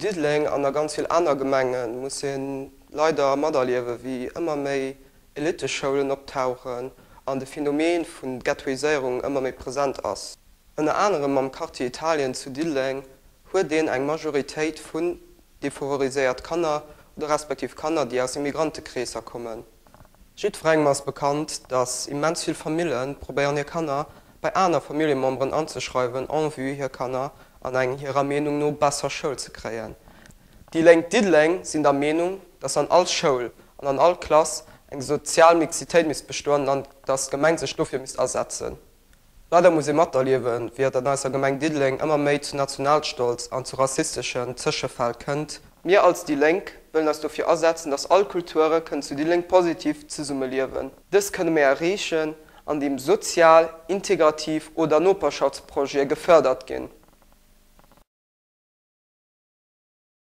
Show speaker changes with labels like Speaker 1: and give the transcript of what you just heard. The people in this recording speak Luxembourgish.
Speaker 1: Didling an ganz viel aner Gemengen muss leider Maderliewe wie immer méi Eliteschulen optauchen an de Phänomen vun Ghettoisierung immer méi präsent ass. En anderem am Quartier Italien zu Didling huet den eng Majoritéit vun defavorisiert Kanner oder respektiv Kanner, die aus Immigrantenkreser kommen. Schiedfreng ass bekannt, dass immens viel Familien probieren ihr Kanner bei einer Familienmembern anzuschreiben, en vue hier Kanner an eng ihrer Meinung no besser Schul zu kreen. Die lengt Didling sind der Meinung, dass an all Schul und an all Klasse eng Sozialmixität miss bestoren an das gemeinse Stoffe miss ersetzen. Leider muss ich materliewen, wie an als Gemeinde Didling immer méi zu Nationalstolz an zu rassistischen Zwischenfall könnt. Wir als die Lenk wollen das dafür ersetzen, dass alle Kulturen können zu Didling positiv zusammenleben. Das können wir erreichen, an dem sozial, integrativ oder Nachbarschaftsprojekt gefördert gehen.